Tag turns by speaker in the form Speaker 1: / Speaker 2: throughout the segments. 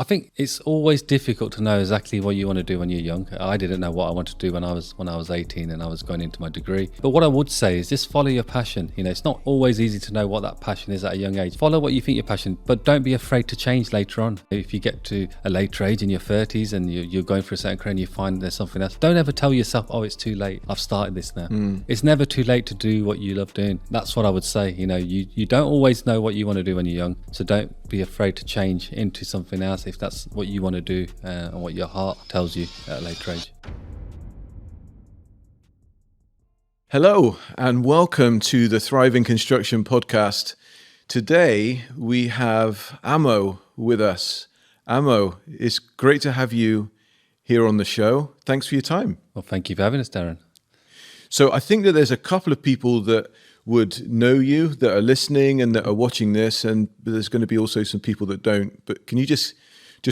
Speaker 1: I think it's always difficult to know exactly what you want to do when you're young. I didn't know what I wanted to do when I was 18 and I was going into my degree. But what I would say is just follow your passion. It's not always easy to know what that passion is at a young age. Follow what you think you're passionate, but don't be afraid to change later on. If you get to a later age in your 30s and you're going for a certain career and you find there's something else, don't ever tell yourself, oh, it's too late. I've started this now. It's never too late to do what you love doing. That's what I would say. You don't always know what you want to do when you're young, so don't be afraid to change into something else if that's what you want to do and what your heart tells you at a later age.
Speaker 2: Hello and welcome to the Thriving Construction podcast. Today we have Amo with us. Amo, it's great to have you here on the show. Thanks for your time.
Speaker 1: Well, thank you for having us, Darren.
Speaker 2: So I think that there's a couple of people that would know you, that are listening and that are watching this, and there's going to be also some people that don't. But can you just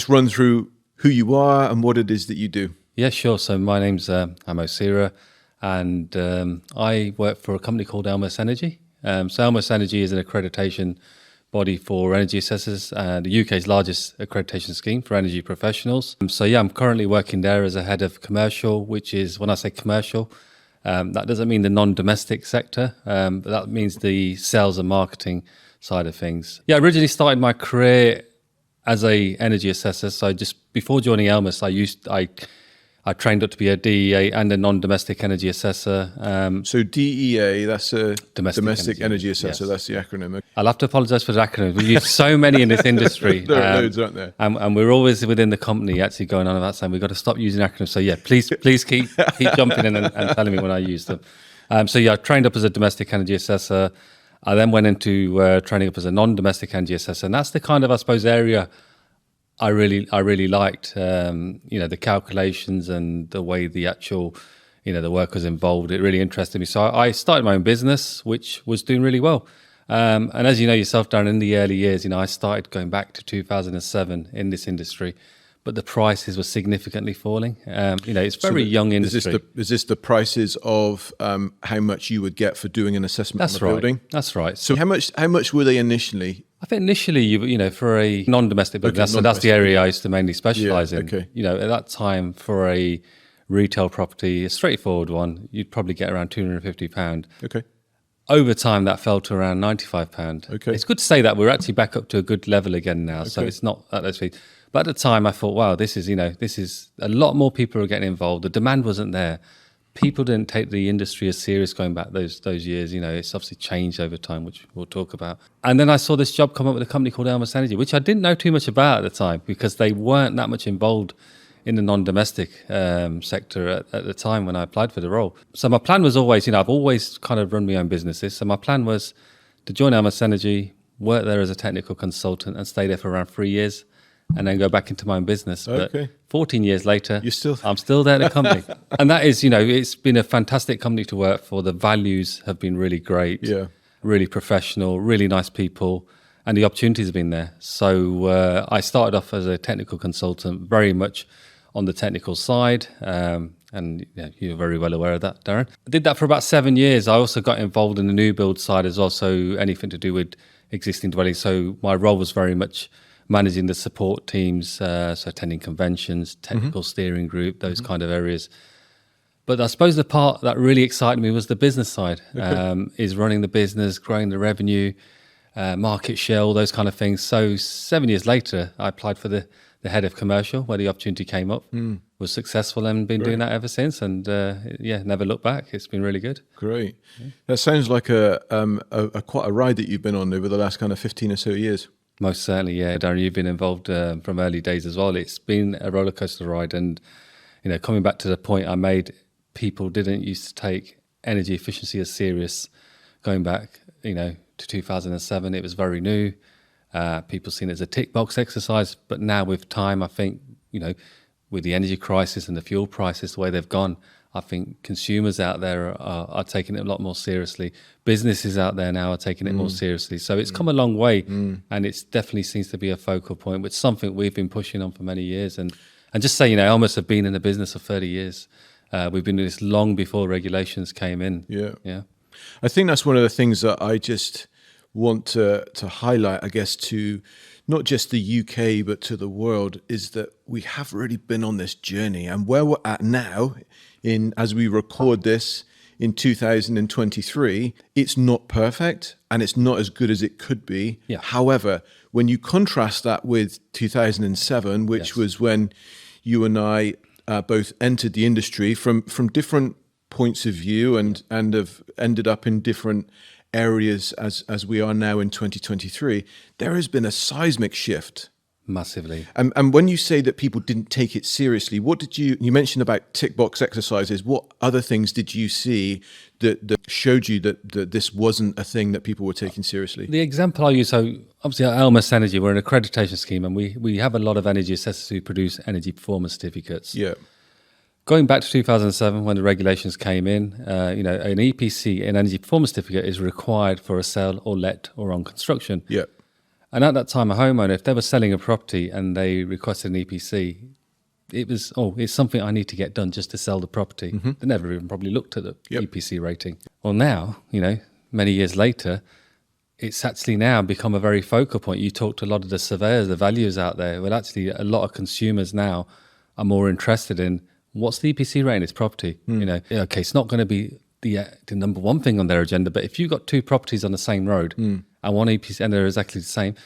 Speaker 2: run through who you are and what it is that you do?
Speaker 1: Yeah, sure. So my name's Amo Sihra, and I work for a company called Elmhurst Energy. So Elmhurst Energy is an accreditation body for energy assessors, the UK's largest accreditation scheme for energy professionals. So yeah, I'm currently working there as a head of commercial, which is, when I say commercial, that doesn't mean the non-domestic sector, but that means the sales and marketing side of things. Yeah, I originally started my career as a energy assessor. So just before joining Elmhurst, I trained up to be a DEA and a non-domestic energy assessor.
Speaker 2: So DEA, that's a domestic energy assessor.
Speaker 1: Yes.
Speaker 2: That's the acronym.
Speaker 1: I'll have to apologise for the acronyms. We use so many in this industry.
Speaker 2: There are loads, aren't there?
Speaker 1: And we're always within the company actually going on about saying we've got to stop using acronyms. So yeah, please keep jumping in and telling me when I use them. So yeah, I trained up as a domestic energy assessor. I then went into training up as a non-domestic energy assessor. And that's the kind of, I suppose, area I really liked, the calculations and the way the actual, the work was involved. It really interested me. So I started my own business, which was doing really well. And as you know yourself, Darren, in the early years, I started going back to 2007 in this industry, but the prices were significantly falling. It's very young industry.
Speaker 2: Is this the prices of how much you would get for doing an assessment on the building?
Speaker 1: That's right.
Speaker 2: So how much were they initially?
Speaker 1: I think initially, for a non-domestic business, that's the area I used to mainly specialise in.
Speaker 2: Okay.
Speaker 1: At that time, for a retail property, a straightforward one, you'd probably get around £250.
Speaker 2: Okay.
Speaker 1: Over time, that fell to around £95.
Speaker 2: Okay.
Speaker 1: It's good to say that we're actually back up to a good level again now, so it's not at those fees. But at the time, I thought, wow, this is a lot more people are getting involved. The demand wasn't there. People didn't take the industry as serious going back those years. It's obviously changed over time, which we'll talk about. And then I saw this job come up with a company called Elmhurst Energy, which I didn't know too much about at the time because they weren't that much involved in the non-domestic sector at the time when I applied for the role. So my plan was always, I've always kind of run my own businesses. So my plan was to join Elmhurst Energy, work there as a technical consultant and stay there for around 3 years and then go back into my own business.
Speaker 2: Okay.
Speaker 1: But 14 years later, I'm still there at the company. And that is, it's been a fantastic company to work for. The values have been really great, really professional, really nice people, and the opportunities have been there. So I started off as a technical consultant, very much on the technical side, and you're very well aware of that, Darren. I did that for about 7 years. I also got involved in the new build side as well, so anything to do with existing dwellings. So my role was very much managing the support teams, so attending conventions, technical steering group, those kind of areas. But I suppose the part that really excited me was the business side, is running the business, growing the revenue, market share, all those kind of things. So 7 years later, I applied for the head of commercial where the opportunity came up, was successful and been doing that ever since. And never looked back. It's been really good.
Speaker 2: Great. That sounds like a quite a ride that you've been on over the last kind of 15 or so years.
Speaker 1: Most certainly, yeah. Darren, you've been involved from early days as well. It's been a roller coaster ride. And, coming back to the point I made, people didn't used to take energy efficiency as serious going back, to 2007. It was very new. People seen it as a tick box exercise. But now with time, I think, with the energy crisis and the fuel prices, the way they've gone, I think consumers out there are taking it a lot more seriously. Businesses out there now are taking it more seriously. So it's come a long way, and it definitely seems to be a focal point, which is something we've been pushing on for many years. And just say, Elmhurst have been in the business for 30 years. We've been doing this long before regulations came in.
Speaker 2: Yeah. I think that's one of the things that I just want to highlight, I guess, to not just the UK, but to the world, is that we have really been on this journey. And where we're at now, as we record this in 2023, it's not perfect and it's not as good as it could be.
Speaker 1: Yeah.
Speaker 2: However, when you contrast that with 2007, which was when you and I both entered the industry from different points of view and have ended up in different areas as we are now in 2023, there has been a seismic shift.
Speaker 1: Massively.
Speaker 2: And when you say that people didn't take it seriously, what did you mentioned about tick box exercises, what other things did you see that showed you that this wasn't a thing that people were taking seriously?
Speaker 1: The example I use, so obviously at Elmhurst Energy, we're an accreditation scheme and we have a lot of energy assessors who produce energy performance certificates.
Speaker 2: Yeah.
Speaker 1: Going back to 2007, when the regulations came in, an EPC, an energy performance certificate, is required for a sale or let or on construction.
Speaker 2: Yeah.
Speaker 1: And at that time, a homeowner, if they were selling a property and they requested an EPC, it was, it's something I need to get done just to sell the property. Mm-hmm. They never even probably looked at the EPC rating. Well, now, many years later, it's actually now become a very focal point. You talk to a lot of the surveyors, the valuers out there. Well, actually, a lot of consumers now are more interested in what's the EPC rating of this property. Okay, it's not going to be the number one thing on their agenda, but if you've got two properties on the same road and one EPC, and they're exactly the same,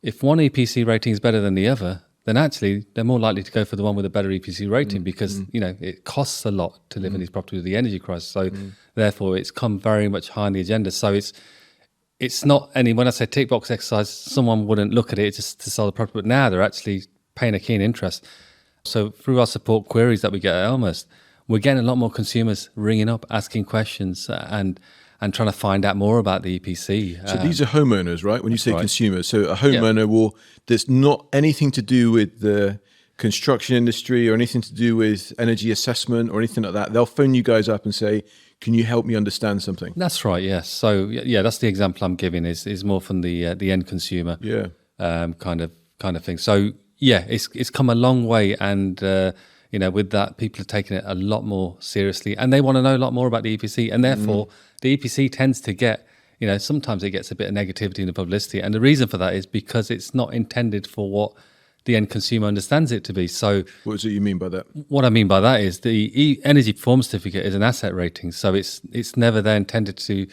Speaker 1: if one EPC rating is better than the other, then actually they're more likely to go for the one with a better EPC rating because it costs a lot to live in these properties with the energy crisis. So therefore, it's come very much high on the agenda. So it's not any. When I say tick box exercise, someone wouldn't look at it just to sell the property, but now they're actually paying a keen interest. So through our support queries that we get at Elmhurst, we're getting a lot more consumers ringing up, asking questions, and trying to find out more about the EPC.
Speaker 2: So these are homeowners, right? When you say consumers, so a homeowner there's not anything to do with the construction industry or anything to do with energy assessment or anything like that. They'll phone you guys up and say, "Can you help me understand something?"
Speaker 1: That's right. Yes. So that's the example I'm giving is more from the end consumer.
Speaker 2: Yeah.
Speaker 1: Kind of thing. So it's come a long way, and with that, people are taking it a lot more seriously, and they want to know a lot more about the EPC, and therefore the EPC tends to get, sometimes it gets a bit of negativity in the publicity, and the reason for that is because it's not intended for what the end consumer understands it to be. So
Speaker 2: what is it you mean by that?
Speaker 1: What I mean by that is the energy performance certificate is an asset rating, so it's never there intended to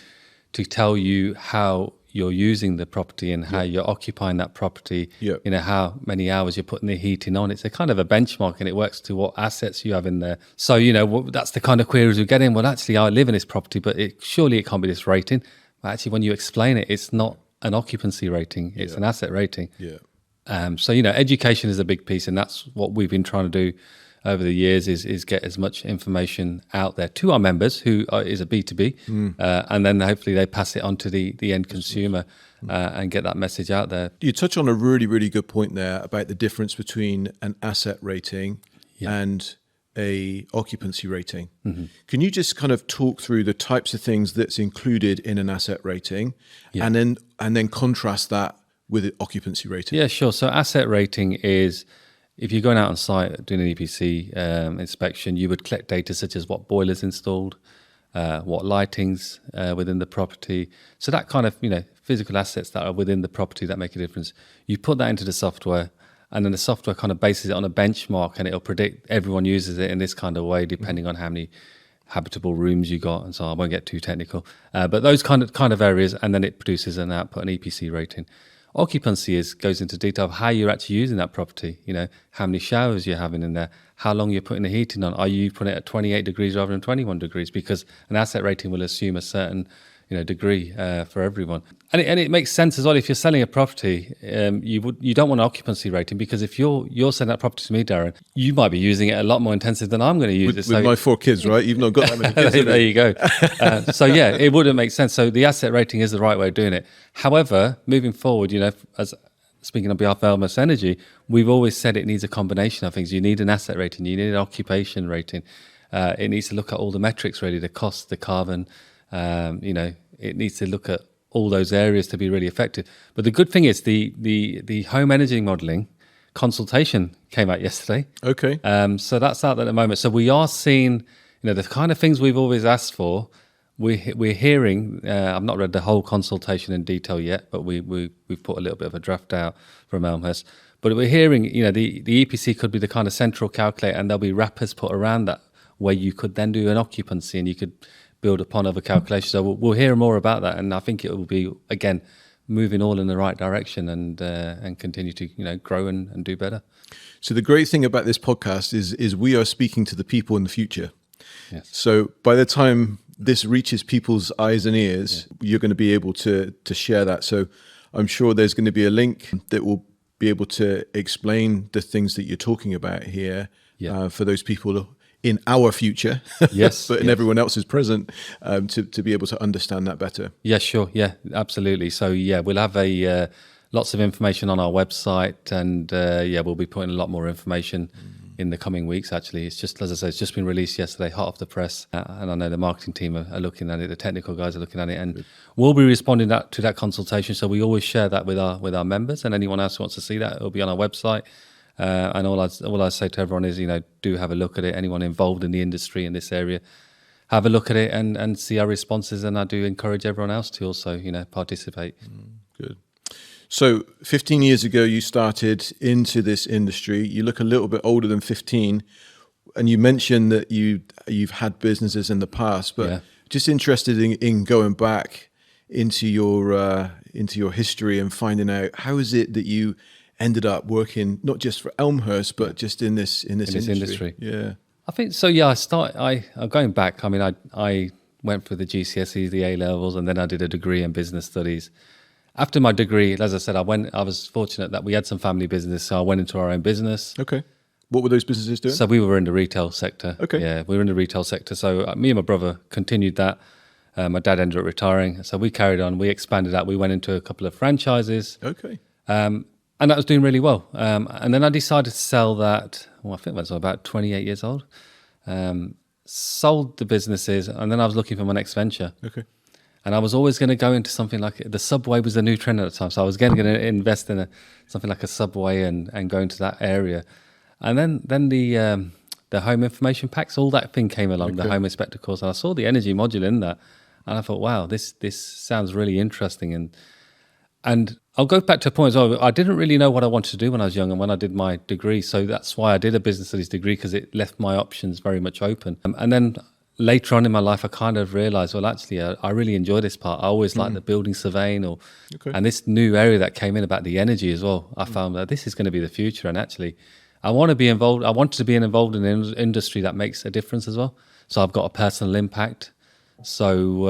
Speaker 1: tell you how you're using the property and how you're occupying that property, how many hours you're putting the heating on. It's a kind of a benchmark, and it works to what assets you have in there. So, that's the kind of queries we get in. Well, actually, I live in this property, but surely it can't be this rating. But actually, when you explain it, it's not an occupancy rating. It's an asset rating.
Speaker 2: Yeah.
Speaker 1: So, education is a big piece, and that's what we've been trying to do over the years is get as much information out there to our members, who is a B2B, and then hopefully they pass it on to the end consumer and get that message out there.
Speaker 2: You touch on a really, really good point there about the difference between an asset rating and a occupancy rating. Mm-hmm. Can you just kind of talk through the types of things that's included in an asset rating and then contrast that with an occupancy rating?
Speaker 1: Yeah, sure. So asset rating is, if you're going out on site doing an EPC inspection, you would collect data such as what boilers installed, what lighting's within the property. So that kind of, physical assets that are within the property that make a difference. You put that into the software, and then the software kind of bases it on a benchmark, and it'll predict everyone uses it in this kind of way, depending on how many habitable rooms you got, and so I won't get too technical. But those kind of areas, and then it produces an output, an EPC rating. Occupancy goes into detail of how you're actually using that property, how many showers you're having in there, how long you're putting the heating on. Are you putting it at 28 degrees rather than 21 degrees? Because an asset rating will assume a certain degree for everyone. And it makes sense as well. If you're selling a property, you don't want an occupancy rating, because if you're selling that property to me, Darren, you might be using it a lot more intensive than I'm going to use
Speaker 2: it. With my 4 kids, right? You've not got that many kids.
Speaker 1: There you go. It wouldn't make sense. So the asset rating is the right way of doing it. However, moving forward, as speaking on behalf of Elmhurst Energy, we've always said it needs a combination of things. You need an asset rating, you need an occupation rating. It needs to look at all the metrics, really, the cost, the carbon. It needs to look at all those areas to be really effective. But the good thing is the home energy modelling consultation came out yesterday.
Speaker 2: Okay.
Speaker 1: So that's out there at the moment. So we are seeing, the kind of things we've always asked for. we're hearing. I've not read the whole consultation in detail yet, but we've put a little bit of a draft out from Elmhurst. But we're hearing, the EPC could be the kind of central calculator, and there'll be wrappers put around that where you could then do an occupancy and you could build upon other calculations. So we'll hear more about that, and I think it will be, again, moving all in the right direction and continue to grow and do better.
Speaker 2: So the great thing about this podcast is we are speaking to the people in the future.
Speaker 1: Yes.
Speaker 2: So by the time this reaches people's eyes and ears, you're going to be able to share that. So I'm sure there's going to be a link that will be able to explain the things that you're talking about here for those people in our future,
Speaker 1: yes,
Speaker 2: but in everyone else's present, to be able to understand that better.
Speaker 1: Yeah, sure. Yeah, absolutely. So we'll have lots of information on our website, and we'll be putting a lot more information in the coming weeks. Actually, it's just, as I say, it's just been released yesterday, hot off the press, and I know the marketing team are looking at it, the technical guys are looking at it, and we'll be responding to that consultation. So we always share that with our members, and anyone else who wants to see that, it'll be on our website. And all I say to everyone is, do have a look at it. Anyone involved in the industry in this area, have a look at it and see our responses. And I do encourage everyone else to also, participate.
Speaker 2: Good. So 15 years ago, you started into this industry. You look a little bit older than 15, and you mentioned that you've had businesses in the past, but just interested in going back into your history and finding out how is it that you ended up working not just for Elmhurst, but just in this industry. Yeah,
Speaker 1: I think so. Yeah, I'm going back. I mean, I went through the GCSEs, the A levels, and then I did a degree in business studies. After my degree, as I said, I was fortunate that we had some family business, so I went into our own business.
Speaker 2: Okay. What were those businesses doing?
Speaker 1: So we were in the retail sector.
Speaker 2: Okay.
Speaker 1: Yeah, we were in the retail sector. So me and my brother continued that. My dad ended up retiring, so we carried on. We expanded that. We went into a couple of franchises.
Speaker 2: Okay.
Speaker 1: And that was doing really well. And then I decided to sell that. Well, I think I was about 28 years old. Sold the businesses, and then I was looking for my next venture.
Speaker 2: Okay.
Speaker 1: And I was always going to go into something like the Subway was the new trend at the time. So I was going to invest in something like a Subway and go into that area. And then the home information packs, all that thing came along, the home inspector course. And I saw the energy module in that. And I thought, wow, this sounds really interesting. And I'll go back to a point as well. I didn't really know what I wanted to do when I was young and when I did my degree. So that's why I did a business studies degree, because it left my options very much open. And then later on in my life, I kind of realized, well, actually, I really enjoy this part. I always liked the building surveying and this new area that came in about the energy as well. I found that this is going to be the future. And actually, I want to be involved. I wanted to be involved in an industry that makes a difference as well. So I've got a personal impact. So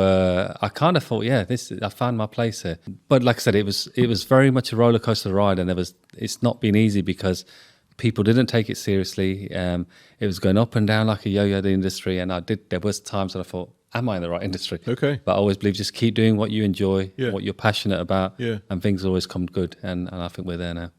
Speaker 1: I kind of thought, I found my place here. But like I said, it was very much a roller coaster ride, and it's not been easy because people didn't take it seriously. It was going up and down like a yo-yo, the industry, and there was times that I thought, am I in the right industry?
Speaker 2: Okay.
Speaker 1: But I always believe just keep doing what you enjoy, what you're passionate about, and things always come good. And I think we're there now.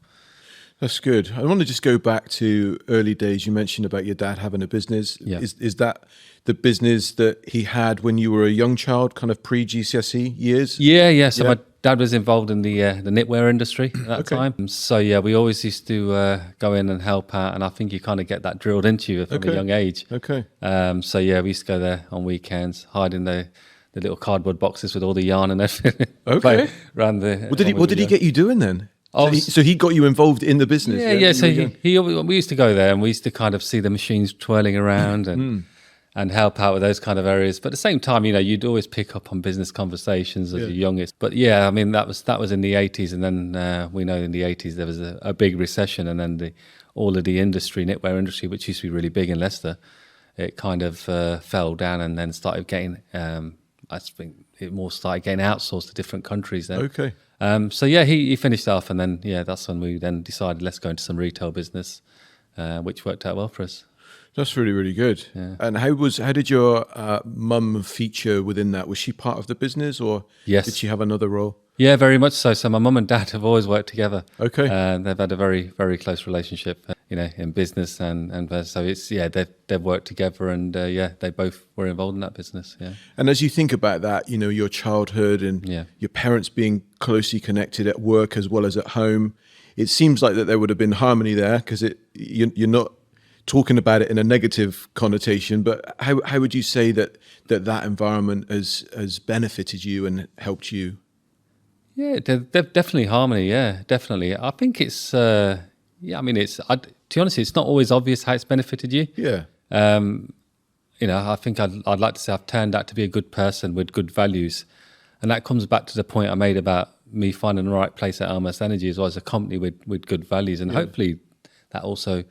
Speaker 2: That's good. I want to just go back to early days. You mentioned about your dad having a business.
Speaker 1: Yeah.
Speaker 2: Is that the business that he had when you were a young child, kind of pre-GCSE years?
Speaker 1: Yeah. So my dad was involved in the knitwear industry at that time. So we always used to go in and help out, and I think you kind of get that drilled into you from a young age.
Speaker 2: Okay.
Speaker 1: So we used to go there on weekends, hide in the little cardboard boxes with all the yarn and everything.
Speaker 2: Okay.
Speaker 1: Around the.
Speaker 2: What did he get you doing then? So he got you involved in the business?
Speaker 1: Yeah. So we used to go there, and we used to kind of see the machines twirling around and help out with those kind of areas. But at the same time, you'd always pick up on business conversations as the youngest. But I mean, that was in the 80s, and then we know in the 80s there was a big recession, and then all of the industry, knitwear industry, which used to be really big in Leicester, it kind of fell down and then started getting, I think it more started getting outsourced to different countries then.
Speaker 2: Okay.
Speaker 1: So he finished off, and then that's when we then decided let's go into some retail business, which worked out well for us.
Speaker 2: That's really, really good. Yeah. And how did your mum feature within that? Was she part of the business, or did she have another role?
Speaker 1: Yeah, very much so. So my mum and dad have always worked together.
Speaker 2: Okay.
Speaker 1: They've had a very, very close relationship, in business, and so it's they've worked together, and they both were involved in that business. Yeah.
Speaker 2: And as you think about that, your childhood and your parents being closely connected at work as well as at home, it seems like that there would have been harmony there, because you're not talking about it in a negative connotation, but how would you say that environment has benefited you and helped you?
Speaker 1: Yeah, definitely harmony. Yeah, definitely. I think it's, to be honest, it's not always obvious how it's benefited you.
Speaker 2: Yeah.
Speaker 1: I think I'd like to say I've turned out to be a good person with good values. And that comes back to the point I made about me finding the right place at Elmhurst Energy as well as a company with good values. And hopefully that also,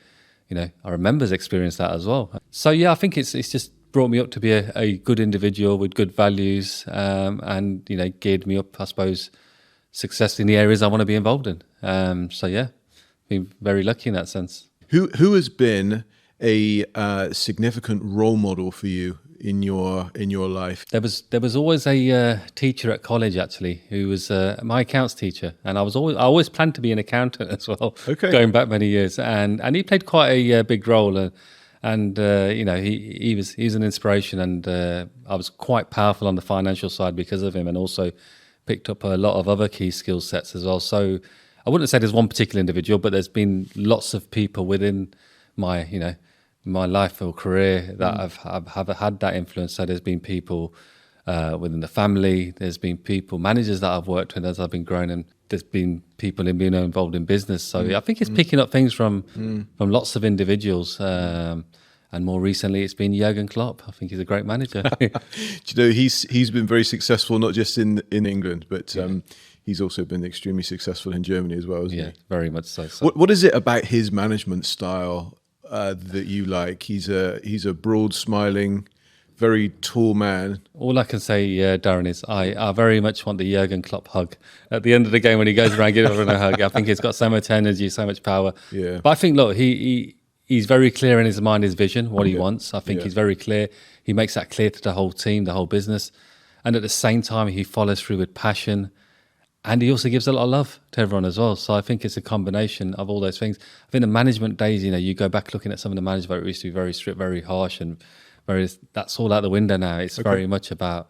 Speaker 1: our members experience that as well. So, yeah, I think it's just brought me up to be a good individual with good values and, geared me up, I suppose, success in the areas I want to be involved in. So, yeah, been very lucky in that sense.
Speaker 2: Who has been a significant role model for you in your life?
Speaker 1: There was always a teacher at college actually who was my accounts teacher, and I always planned to be an accountant as well.
Speaker 2: Okay.
Speaker 1: Going back many years, and he played quite a big role, and he's an inspiration, and I was quite powerful on the financial side because of him, and also picked up a lot of other key skill sets as well. So I wouldn't say there's one particular individual, but there's been lots of people within my my life or career that have had that influence. So there's been people within the family, there's been people, managers that I've worked with as I've been growing, and there's been people in being involved in business. So I think it's picking up things from lots of individuals. And more recently, it's been Jurgen Klopp. I think he's a great manager.
Speaker 2: Do you know, he's been very successful, not just in England, but he's also been extremely successful in Germany as well, hasn't he?
Speaker 1: Yeah, very much so.
Speaker 2: What is it about his management style that you like? He's a broad, smiling, very tall man.
Speaker 1: All I can say, Darren, is I very much want the Jurgen Klopp hug at the end of the game when he goes around giving everyone a hug. I think he's got so much energy, so much power.
Speaker 2: Yeah.
Speaker 1: But I think, look, he's very clear in his mind, his vision, what he wants. I think he's very clear. He makes that clear to the whole team, the whole business. And at the same time, he follows through with passion. And he also gives a lot of love to everyone as well. So I think it's a combination of all those things. I think the management days, you go back looking at some of the management, it used to be very strict, very harsh, and that's all out the window now. It's very much about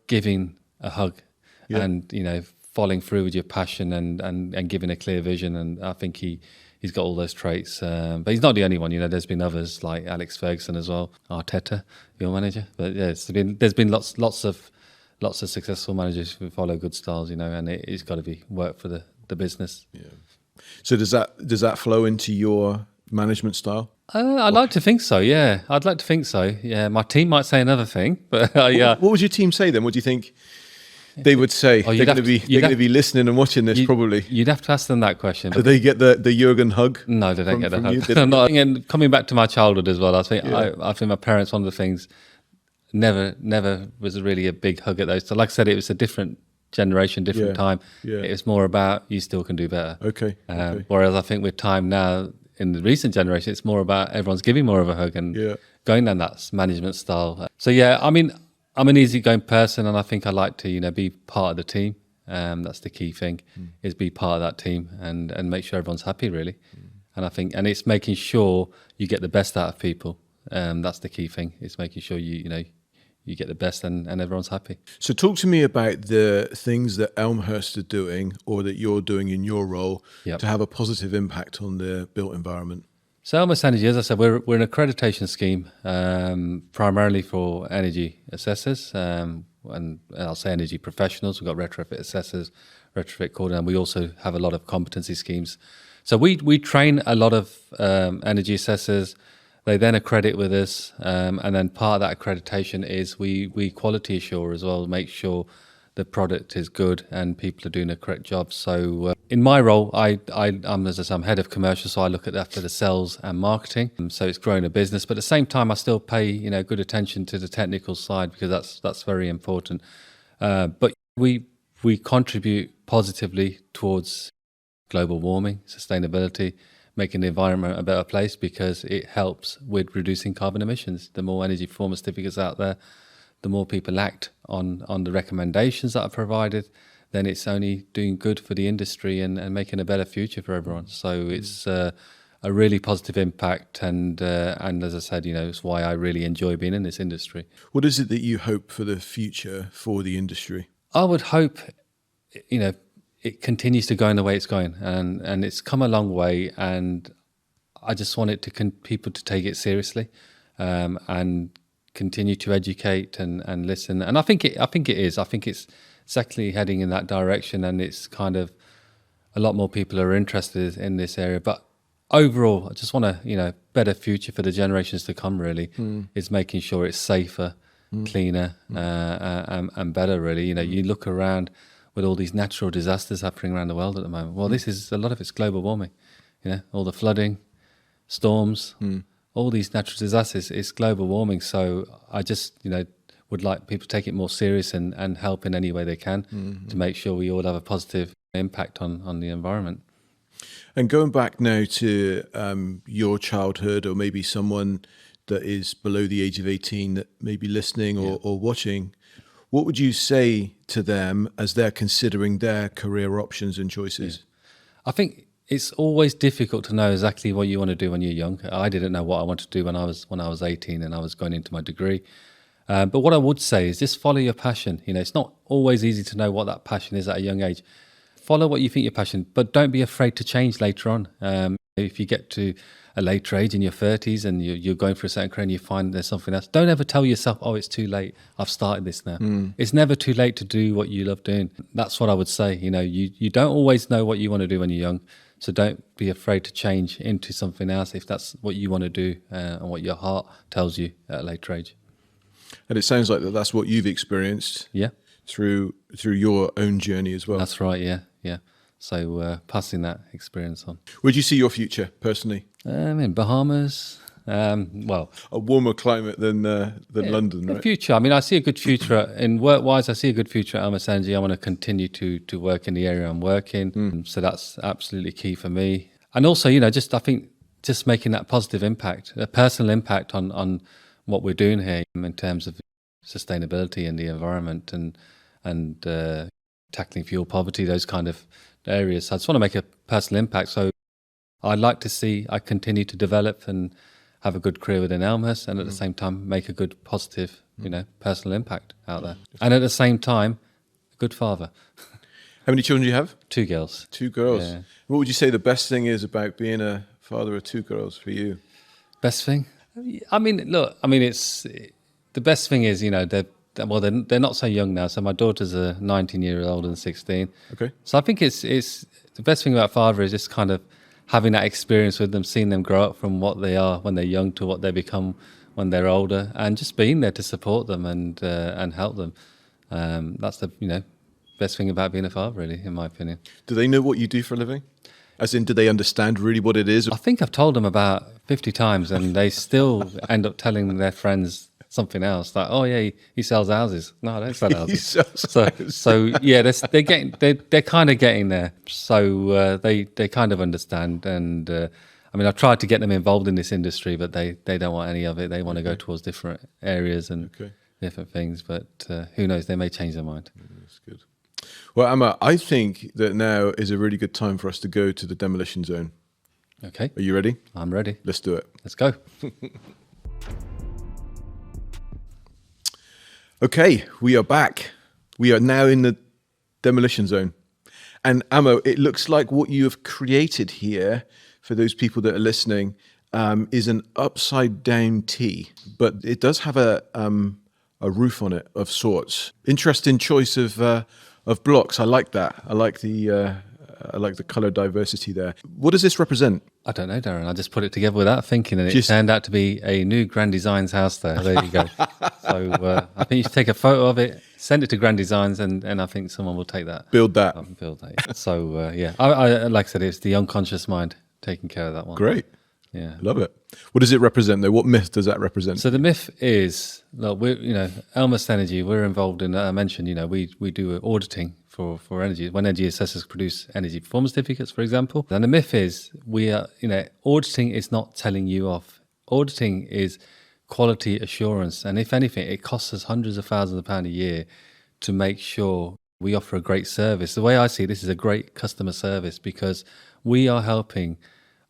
Speaker 1: giving a hug and, following through with your passion and giving a clear vision. And I think he's got all those traits. But he's not the only one. There's been others like Alex Ferguson as well, Arteta, your manager. But yeah, there's been lots of successful managers who follow good styles, and it's got to be work for the business. Yeah.
Speaker 2: So does that flow into your management style?
Speaker 1: I'd like to think so. Yeah, I'd like to think so. Yeah, my team might say another thing, but yeah.
Speaker 2: What would your team say then? What do you think they would say? They're going to be listening and watching this probably.
Speaker 1: You'd have to ask them that question.
Speaker 2: Do they get the Jurgen hug?
Speaker 1: No, they don't get the hug. And coming back to my childhood as well, I think my parents, one of the things, never was really a big hug at those. So like I said, it was a different generation, different time. Yeah. It was more about you still can do better.
Speaker 2: Okay.
Speaker 1: Whereas I think with time now, in the recent generation, it's more about everyone's giving more of a hug and going down that management style. So yeah, I mean, I'm an easygoing person, and I think I like to be part of the team. That's the key thing, is be part of that team and make sure everyone's happy really. And I think it's making sure you get the best out of people. That's the key thing. It's making sure you get the best and everyone's happy.
Speaker 2: So talk to me about the things that Elmhurst are doing or that you're doing in your role to have a positive impact on the built environment.
Speaker 1: So Elmhurst Energy, as I said, we're an accreditation scheme primarily for energy assessors and I'll say energy professionals. We've got retrofit assessors, retrofit coordinators, and we also have a lot of competency schemes. So we train a lot of energy assessors. They then accredit with us, and then part of that accreditation is we quality assure as well, make sure the product is good and people are doing the correct job. So in my role, I'm head of commercial, so I look after the sales and marketing. So it's growing a business, but at the same time, I still pay good attention to the technical side because that's very important. But we contribute positively towards global warming, sustainability, making the environment a better place because it helps with reducing carbon emissions. The more energy performance certificates out there, the more people act on the recommendations that are provided, then it's only doing good for the industry and making a better future for everyone. So it's a really positive impact, and as I said, it's why I really enjoy being in this industry.
Speaker 2: What is it that you hope for the future for the industry?
Speaker 1: I would hope, it continues to go in the way it's going, and it's come a long way, and I just want it to people to take it seriously, and continue to educate and listen. And I think it is. I think it's exactly heading in that direction, and it's kind of a lot more people are interested in this area. But overall, I just want a better future for the generations to come. Really, is making sure it's safer, cleaner, and better. Really, you look around with all these natural disasters happening around the world at the moment. Well, this is a lot of it's global warming. All the flooding, storms, all these natural disasters. It's global warming. So I just would like people to take it more serious and help in any way they can to make sure we all have a positive impact on the environment.
Speaker 2: And going back now to your childhood, or maybe someone that is below the age of 18 that may be listening or watching, what would you say to them as they're considering their career options and choices?
Speaker 1: I think it's always difficult to know exactly what you want to do when you're young. I didn't know what I wanted to do when I was 18 and I was going into my degree. But what I would say is just follow your passion. It's not always easy to know what that passion is at a young age. Follow what you think you're passionate, but don't be afraid to change later on. If you get to a later age in your 30s and you're going for a certain career and you find there's something else, don't ever tell yourself, oh, it's too late. I've started this now. It's never too late to do what you love doing. That's what I would say. You don't always know what you want to do when you're young. So don't be afraid to change into something else if that's what you want to do and what your heart tells you at a later age.
Speaker 2: And it sounds like that's what you've experienced.
Speaker 1: Yeah.
Speaker 2: Through your own journey as well.
Speaker 1: That's right, yeah. So passing that experience on.
Speaker 2: Where do you see your future personally?
Speaker 1: In Bahamas. Well,
Speaker 2: a warmer climate than London, right?
Speaker 1: The future. I mean, I see a good future in work-wise. I see a good future at Elmhurst Energy. I want to continue to work in the area I'm working. So that's absolutely key for me. And also, I think just making that positive impact, a personal impact on what we're doing here in terms of sustainability in the environment and tackling fuel poverty, those kind of areas. So I just want to make a personal impact. So I'd like to see I continue to develop and have a good career within Elmhurst, and at the same time make a good positive, personal impact out there. And at the same time, a good father.
Speaker 2: How many children do you have?
Speaker 1: 2 girls.
Speaker 2: 2 girls. Yeah. What would you say the best thing is about being a father of 2 girls for you?
Speaker 1: Best thing? It's the best thing is, they're not so young now. So my daughters are 19-year-old and 16.
Speaker 2: Okay.
Speaker 1: So I think it's the best thing about father is just kind of having that experience with them, seeing them grow up from what they are when they're young to what they become when they're older, and just being there to support them and help them. That's the best thing about being a father, really, in my opinion.
Speaker 2: Do they know what you do for a living? As in, do they understand really what it is?
Speaker 1: I think I've told them about 50 times, and they still end up telling their friends something else, like, oh yeah, he sells houses. No, I don't sell houses.
Speaker 2: He sells houses.
Speaker 1: So yeah, they're kind of getting there. So they kind of understand, and I've tried to get them involved in this industry, but they don't want any of it. They want to go towards different areas and different things. But who knows? They may change their mind.
Speaker 2: That's good. Well, Amma, I think that now is a really good time for us to go to the demolition zone.
Speaker 1: Okay.
Speaker 2: Are you ready?
Speaker 1: I'm ready.
Speaker 2: Let's do it.
Speaker 1: Let's go.
Speaker 2: Okay, we are back. We are now in the demolition zone. And Amo, it looks like what you have created here, for those people that are listening, is an upside down T, but it does have a roof on it of sorts. Interesting choice of blocks. I like that. I like the color diversity there. What does this represent?
Speaker 1: I don't know, Darren. I just put it together without thinking, and it turned out to be a new Grand Designs house there. There you go. So I think you should take a photo of it, send it to Grand Designs, and I think someone will take that.
Speaker 2: Build that.
Speaker 1: Yeah. So I like I said, it's the unconscious mind taking care of that one.
Speaker 2: Great.
Speaker 1: Yeah.
Speaker 2: Love it. What does it represent though? What myth does that represent?
Speaker 1: So the myth is, look, we're, Elmhurst Energy, we're involved in, I mentioned, we do auditing for energy, when energy assessors produce energy performance certificates, for example. And the myth is auditing is not telling you off. Auditing is quality assurance. And if anything, it costs us hundreds of thousands of pounds a year to make sure we offer a great service. The way I see this is a great customer service, because we are helping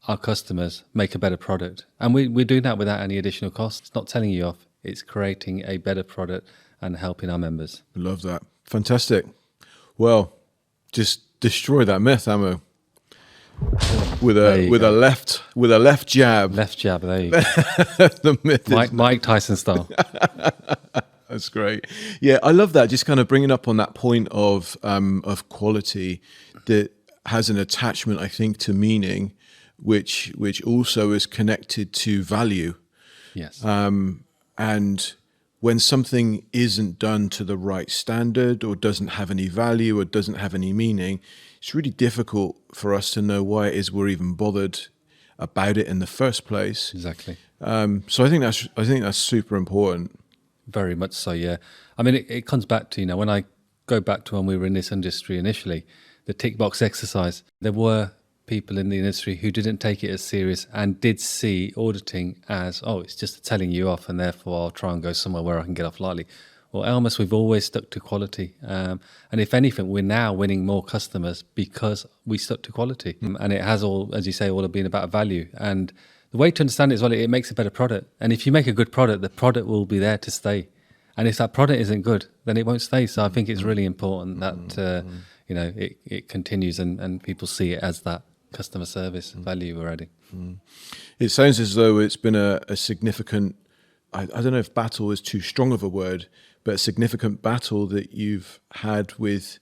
Speaker 1: our customers make a better product. And we're doing that without any additional cost. It's not telling you off. It's creating a better product and helping our members.
Speaker 2: Love that. Fantastic. Well, just destroy that myth, Amo. with a left jab.
Speaker 1: Left jab, there you go.
Speaker 2: The myth
Speaker 1: Mike Tyson style.
Speaker 2: That's great. Yeah, I love that. Just kind of bringing up on that point of quality that has an attachment, I think, to meaning, which also is connected to value.
Speaker 1: Yes.
Speaker 2: And when something isn't done to the right standard or doesn't have any value or doesn't have any meaning, it's really difficult for us to know why it is we're even bothered about it in the first place.
Speaker 1: Exactly.
Speaker 2: So I think that's super important.
Speaker 1: Very much so, yeah. I mean, it comes back to, when I go back to when we were in this industry initially, the tick box exercise, there were people in the industry who didn't take it as serious and did see auditing as, it's just telling you off and therefore I'll try and go somewhere where I can get off lightly. Well, Elmhurst, we've always stuck to quality. And if anything, we're now winning more customers because we stuck to quality. And it has all, as you say, all been about value. And the way to understand it as well, it makes a better product. And if you make a good product, the product will be there to stay. And if that product isn't good, then it won't stay. So I think it's really important that, it continues and people see it as that customer service value we're adding.
Speaker 2: It sounds as though it's been a significant, I don't know if battle is too strong of a word, but a significant battle that you've had with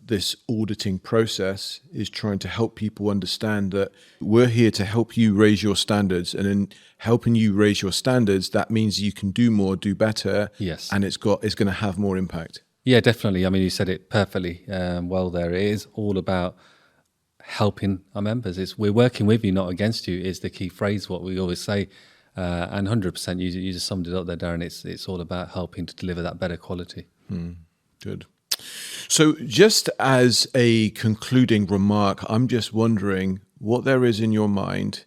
Speaker 2: this auditing process is trying to help people understand that we're here to help you raise your standards. And in helping you raise your standards, that means you can do more, do better.
Speaker 1: Yes.
Speaker 2: And it's going to have more impact.
Speaker 1: Yeah, definitely. I mean, you said it perfectly well there. It is all about helping our members. We're working with you, not against you, is the key phrase, what we always say. And 100%, you just summed it up there, Darren. It's all about helping to deliver that better quality.
Speaker 2: Good. So just as a concluding remark, I'm just wondering what there is in your mind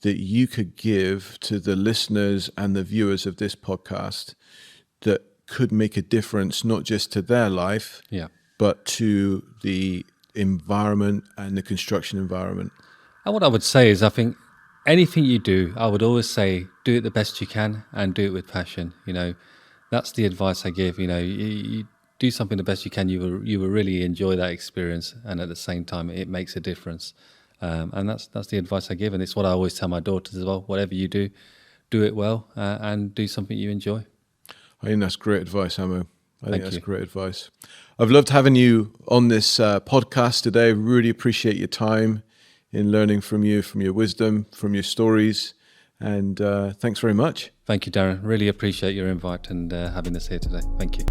Speaker 2: that you could give to the listeners and the viewers of this podcast that could make a difference, not just to their life, but to the environment and the construction environment.
Speaker 1: And what I would say is, I think anything you do, I would always say, do it the best you can and do it with passion. That's the advice I give. You do something the best you can. You will really enjoy that experience, and at the same time, it makes a difference. And that's the advice I give, and it's what I always tell my daughters as well. Whatever you do, do it well and do something you enjoy.
Speaker 2: I think that's great advice, Amo. I think that's great advice. I've loved having you on this podcast today. Really appreciate your time in learning from you, from your wisdom, from your stories. And thanks very much.
Speaker 1: Thank you, Darren. Really appreciate your invite and having us here today. Thank you.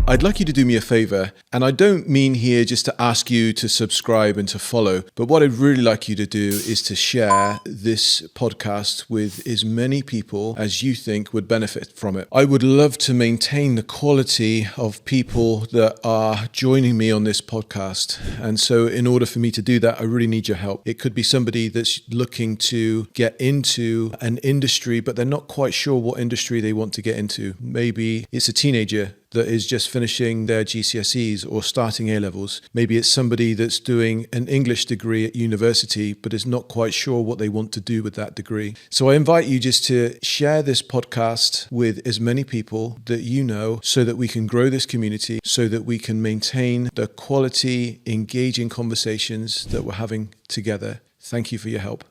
Speaker 2: I'd like you to do me a favor, and I don't mean here just to ask you to subscribe and to follow, but what I'd really like you to do is to share this podcast with as many people as you think would benefit from it. I would love to maintain the quality of people that are joining me on this podcast, and so in order for me to do that, I really need your help. It could be somebody that's looking to get into an industry, but they're not quite sure what industry they want to get into. Maybe it's a teenager that is just finishing their GCSEs or starting A-levels. Maybe it's somebody that's doing an English degree at university, but is not quite sure what they want to do with that degree. So I invite you just to share this podcast with as many people that you know so that we can grow this community, so that we can maintain the quality, engaging conversations that we're having together. Thank you for your help.